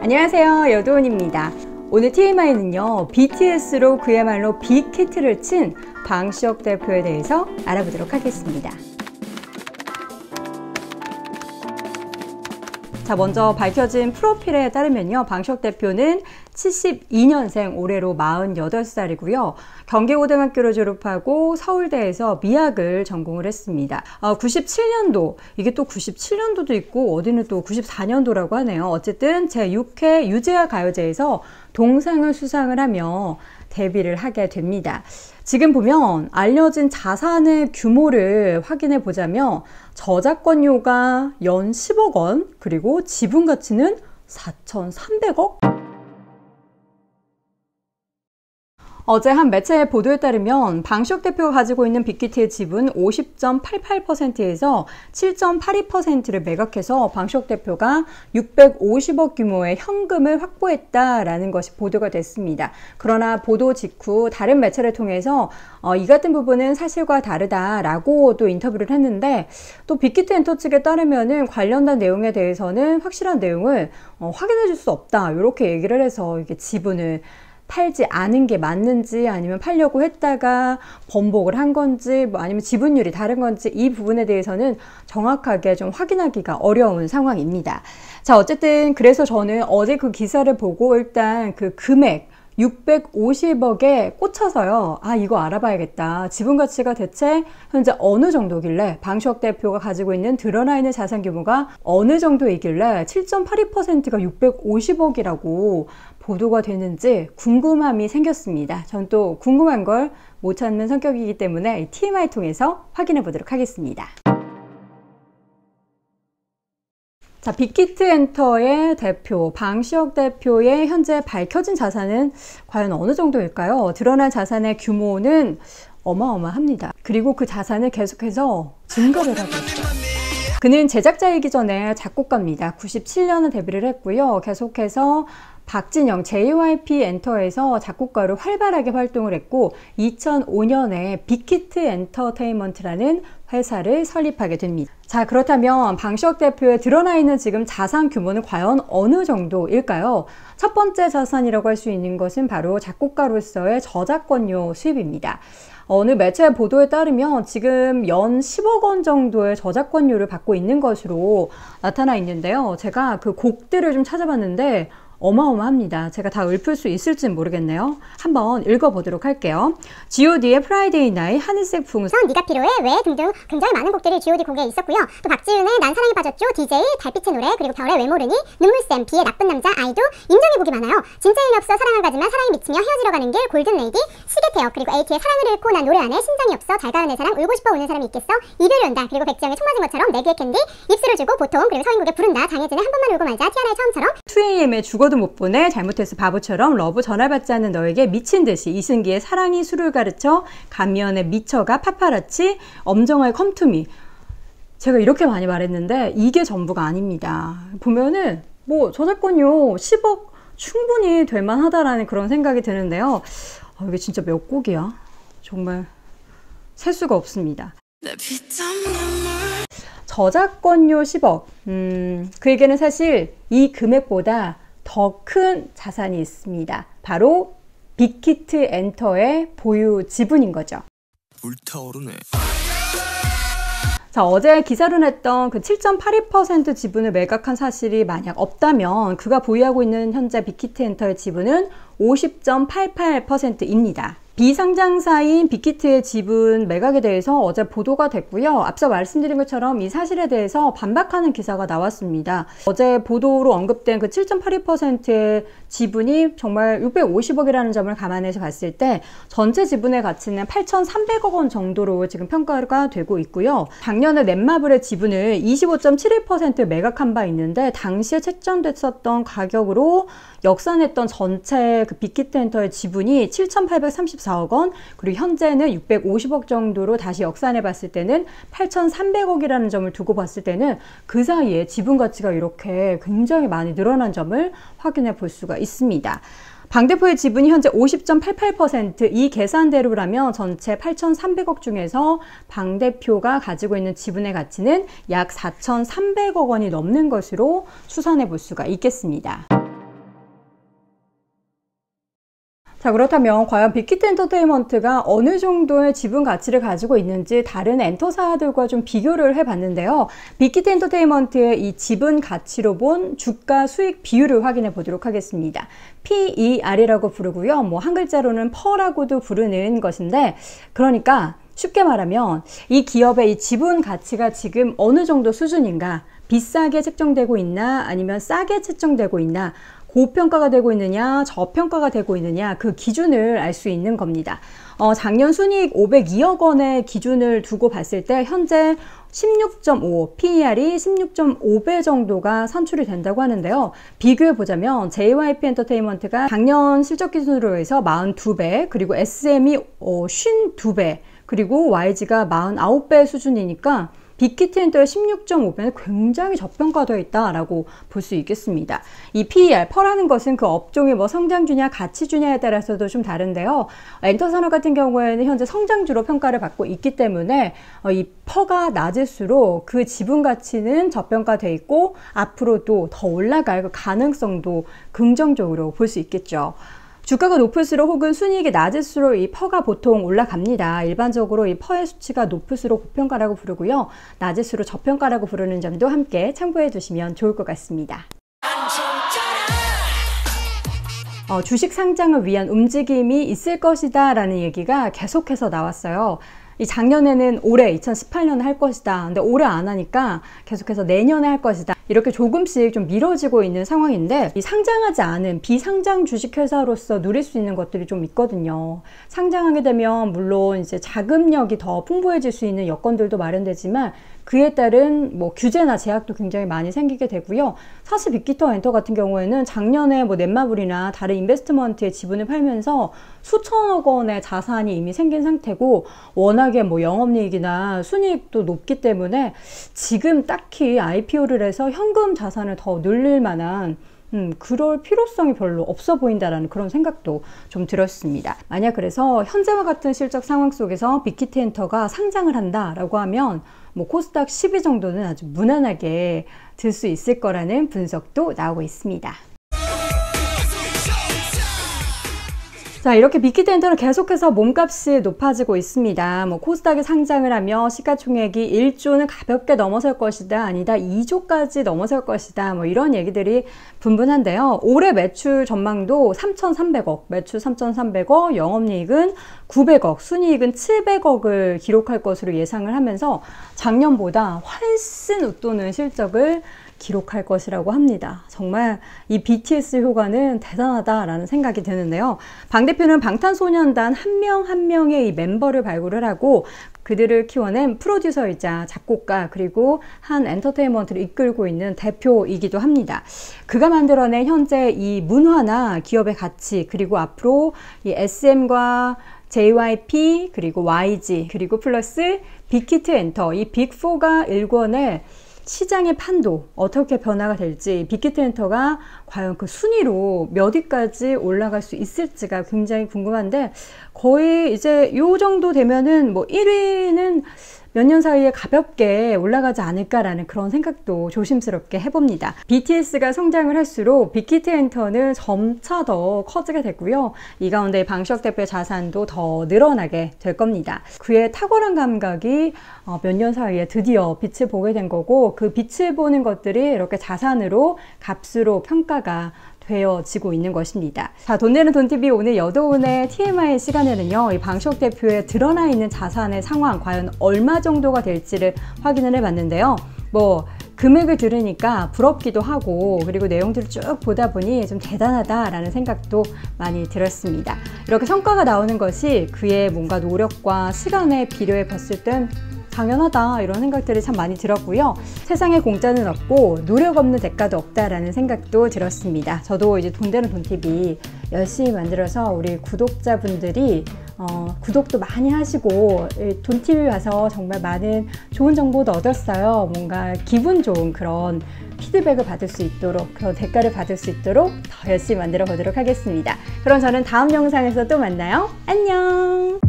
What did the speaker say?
안녕하세요, 여도은입니다. 오늘 TMI는요, BTS로 그야말로 빅히트를 친 방시혁 대표에 대해서 알아보도록 하겠습니다. 자, 먼저 밝혀진 프로필에 따르면요, 방시혁 대표는 72년생, 올해로 48살이고요. 경기고등학교를 졸업하고 서울대에서 미학을 전공을 했습니다. 97년도, 이게 또 97년도도 있고 어디는 또 94년도라고 하네요. 어쨌든 제6회 유재하 가요제에서 동상을 수상을 하며 데뷔를 하게 됩니다. 지금 보면 알려진 자산의 규모를 확인해 보자면 저작권료가 연 10억 원, 그리고 지분 가치는 4,300억? 어제 한 매체의 보도에 따르면 방시혁 대표가 가지고 있는 빅히트의 지분 50.88%에서 7.82%를 매각해서 방시혁 대표가 650억 규모의 현금을 확보했다라는 것이 보도가 됐습니다. 그러나 보도 직후 다른 매체를 통해서 이 같은 부분은 사실과 다르다라고 또 인터뷰를 했는데, 또 빅히트 엔터 측에 따르면은 관련된 내용에 대해서는 확실한 내용을 확인해 줄 수 없다, 이렇게 얘기를 해서 이게 지분을 팔지 않은 게 맞는지, 아니면 팔려고 했다가 번복을 한 건지, 아니면 지분율이 다른 건지, 이 부분에 대해서는 정확하게 좀 확인하기가 어려운 상황입니다. 자, 어쨌든 그래서 저는 어제 그 기사를 보고 일단 그 금액 650억에 꽂혀서요, 이거 알아봐야겠다. 지분 가치가 대체 현재 어느 정도길래, 방시혁 대표가 가지고 있는 드러나 있는 자산 규모가 어느 정도이길래 7.82%가 650억이라고 보도가 되는지 궁금함이 생겼습니다. 전 또 궁금한 걸 못 찾는 성격이기 때문에 TMI 통해서 확인해 보도록 하겠습니다. 자, 빅히트 엔터의 대표 방시혁 대표의 현재 밝혀진 자산은 과연 어느 정도일까요? 드러난 자산의 규모는 어마어마합니다. 그리고 그 자산을 계속해서 증가를 하고 있어요. 그는 제작자이기 전에 작곡가입니다. 97년에 데뷔를 했고요. 계속해서 박진영 JYP 엔터에서 작곡가로 활발하게 활동을 했고, 2005년에 빅히트 엔터테인먼트라는 회사를 설립하게 됩니다. 자, 그렇다면 방시혁 대표의 드러나 있는 지금 자산 규모는 과연 어느 정도일까요? 첫 번째 자산이라고 할 수 있는 것은 바로 작곡가로서의 저작권료 수입입니다. 어느 매체 보도에 따르면 지금 연 10억 원 정도의 저작권료를 받고 있는 것으로 나타나 있는데요. 제가 그 곡들을 좀 찾아봤는데 어마어마합니다. 제가 다 읊을 수 있을지는 모르겠네요. 한번 읽어보도록 할게요. G.O.D의 프라이데이 나잇, 하늘색 풍선, 네가 필요해, 왜 등등 굉장히 많은 곡들이 G.O.D 곡에 있었고요. 또 박지윤의 난 사랑에 빠졌죠, DJ, 달빛의 노래, 그리고 별의 왜 모르니, 눈물샘, 비의 나쁜 남자, 아이도, 인정의 곡이 많아요. 진짜 의미 없어 사랑을 가지만 사랑에 미치며 헤어지러 가는 길, 골든 레이디, 시계태엽, 그리고 AT의 사랑을 잃고 난 노래 안에 심장이 없어, 잘 가는 내 사랑, 울고 싶어 우는 사람이 있겠어, 이별이 온다, 그리고 백지영의 총 맞은 것처럼, 내기의 캔디, 입술을 주고 보통, 그리고 서인국의 부른다, 장혜진의 한 번만 울고 말자, 티아나의 처음처럼, 2AM의 죽어도 못 보내, 잘못해서 바보처럼, 러브 전화 받지 않는 너에게 미친 듯이, 이승기의 사랑이 술을 가르쳐, 감미연의 미쳐가, 파파라치, 엄정화의 컴투미. 제가 이렇게 많이 말했는데 이게 전부가 아닙니다. 보면은 뭐 저작권료 10억 충분히 될 만하다라는 그런 생각이 드는데요. 이게 진짜 몇 곡이야? 정말 셀 수가 없습니다. 저작권료 10억. 그에게는 사실 이 금액보다 더 큰 자산이 있습니다. 바로 빅히트 엔터의 보유 지분인 거죠. 불타오르네. 자, 어제 기사로 냈던 그 7.82% 지분을 매각한 사실이 만약 없다면 그가 보유하고 있는 현재 빅히트 엔터의 지분은 50.88%입니다. 비상장사인 빅히트의 지분 매각에 대해서 어제 보도가 됐고요. 앞서 말씀드린 것처럼 이 사실에 대해서 반박하는 기사가 나왔습니다. 어제 보도로 언급된 그 7.82%의 지분이 정말 650억이라는 점을 감안해서 봤을 때 전체 지분의 가치는 8,300억 원 정도로 지금 평가가 되고 있고요. 작년에 넷마블의 지분을 25.71% 매각한 바 있는데, 당시에 책정됐었던 가격으로 역산했던 전체 그 빅히트 엔터의 지분이 7,834억 원, 그리고 현재는 650억 정도로 다시 역산해 봤을 때는 8,300억이라는 점을 두고 봤을 때는 그 사이에 지분 가치가 이렇게 굉장히 많이 늘어난 점을 확인해 볼 수가 있습니다. 방 대표의 지분이 현재 50.88%, 이 계산대로라면 전체 8,300억 중에서 방 대표가 가지고 있는 지분의 가치는 약 4,300억 원이 넘는 것으로 추산해 볼 수가 있겠습니다. 자, 그렇다면 과연 빅히트 엔터테인먼트가 어느 정도의 지분 가치를 가지고 있는지 다른 엔터사들과 좀 비교를 해봤는데요. 빅히트 엔터테인먼트의 이 지분 가치로 본 주가 수익 비율을 확인해 보도록 하겠습니다. PER이라고 부르고요. 뭐 한 글자로는 퍼라고도 부르는 것인데, 그러니까 쉽게 말하면 이 기업의 이 지분 가치가 지금 어느 정도 수준인가, 비싸게 책정되고 있나 아니면 싸게 책정되고 있나, 고평가가 되고 있느냐 저평가가 되고 있느냐, 그 기준을 알 수 있는 겁니다. 작년 순이익 502억 원의 기준을 두고 봤을 때 현재 16.5, PER이 16.5배 정도가 산출이 된다고 하는데요. 비교해 보자면 JYP 엔터테인먼트가 작년 실적 기준으로 해서 42배, 그리고 SM이 52배, 그리고 YG가 49배 수준이니까 빅히트 엔터의 16.5배는 굉장히 저평가되어 있다라고 볼 수 있겠습니다. 이 PER, 퍼라는 것은 그 업종이 뭐 성장주냐 가치주냐에 따라서도 좀 다른데요. 엔터 산업 같은 경우에는 현재 성장주로 평가를 받고 있기 때문에 이 퍼가 낮을수록 그 지분 가치는 저평가되어 있고 앞으로도 더 올라갈 가능성도 긍정적으로 볼 수 있겠죠. 주가가 높을수록 혹은 순이익이 낮을수록 이 퍼가 보통 올라갑니다. 일반적으로 이 퍼의 수치가 높을수록 고평가라고 부르고요. 낮을수록 저평가라고 부르는 점도 함께 참고해 두시면 좋을 것 같습니다. 주식 상장을 위한 움직임이 있을 것이다 라는 얘기가 계속해서 나왔어요. 이 작년에는 올해 2018년에 할 것이다. 근데 올해 안 하니까 계속해서 내년에 할 것이다. 이렇게 조금씩 좀 미뤄지고 있는 상황인데, 이 상장하지 않은 비상장 주식회사로서 누릴 수 있는 것들이 좀 있거든요. 상장하게 되면 물론 이제 자금력이 더 풍부해질 수 있는 여건들도 마련되지만 그에 따른 뭐 규제나 제약도 굉장히 많이 생기게 되고요. 사실 빅히트 엔터 같은 경우에는 작년에 뭐 넷마블이나 다른 인베스트먼트의 지분을 팔면서 수천억 원의 자산이 이미 생긴 상태고, 워낙에 뭐 영업이익이나 순이익도 높기 때문에 지금 딱히 IPO를 해서 현금 자산을 더 늘릴 만한 그럴 필요성이 별로 없어 보인다라는 그런 생각도 좀 들었습니다. 만약 그래서 현재와 같은 실적 상황 속에서 빅히트 엔터가 상장을 한다라고 하면 뭐 코스닥 10위 정도는 아주 무난하게 들 수 있을 거라는 분석도 나오고 있습니다. 자, 이렇게 빅히트 엔터는 계속해서 몸값이 높아지고 있습니다. 뭐 코스닥에 상장을 하며 시가총액이 1조는 가볍게 넘어설 것이다, 아니다 2조까지 넘어설 것이다, 뭐 이런 얘기들이 분분한데요. 올해 매출 전망도 3,300억, 매출 3,300억, 영업이익은 900억, 순이익은 700억을 기록할 것으로 예상을 하면서 작년보다 훨씬 웃도는 실적을 기록할 것이라고 합니다. 정말 이 BTS 효과는 대단하다라는 생각이 드는데요. 방 대표는 방탄소년단 한 명 한 명의 이 멤버를 발굴을 하고 그들을 키워낸 프로듀서이자 작곡가, 그리고 한 엔터테인먼트를 이끌고 있는 대표이기도 합니다. 그가 만들어낸 현재 이 문화나 기업의 가치, 그리고 앞으로 이 SM과 JYP, 그리고 YG, 그리고 플러스 빅히트 엔터, 이 빅4가 일궈낼 시장의 판도 어떻게 변화가 될지, 빅히트 엔터가 과연 그 순위로 몇 위까지 올라갈 수 있을지가 굉장히 궁금한데, 거의 이제 요 정도 되면은 뭐 1위는 몇 년 사이에 가볍게 올라가지 않을까라는 그런 생각도 조심스럽게 해봅니다. BTS가 성장을 할수록 빅히트 엔터는 점차 더 커지게 되고요. 이 가운데 방시혁 대표의 자산도 더 늘어나게 될 겁니다. 그의 탁월한 감각이 몇 년 사이에 드디어 빛을 보게 된 거고, 그 빛을 보는 것들이 이렇게 자산으로, 값으로 평가가 되어지고 있는 것입니다. 자, 돈 내는 돈TV 오늘 여도운의 TMI 시간에는요, 이 방시혁 대표의 드러나 있는 자산의 상황 과연 얼마 정도가 될지를 확인을 해봤는데요. 뭐 금액을 들으니까 부럽기도 하고, 그리고 내용들을 쭉 보다 보니 좀 대단하다라는 생각도 많이 들었습니다. 이렇게 성과가 나오는 것이 그의 뭔가 노력과 시간에 비례해 봤을 땐 당연하다, 이런 생각들이 참 많이 들었고요. 세상에 공짜는 없고 노력 없는 대가도 없다라는 생각도 들었습니다. 저도 이제 돈 되는 돈TV 열심히 만들어서 우리 구독자분들이 구독도 많이 하시고 돈TV 와서 정말 많은 좋은 정보도 얻었어요. 뭔가 기분 좋은 그런 피드백을 받을 수 있도록, 그런 대가를 받을 수 있도록 더 열심히 만들어 보도록 하겠습니다. 그럼 저는 다음 영상에서 또 만나요. 안녕.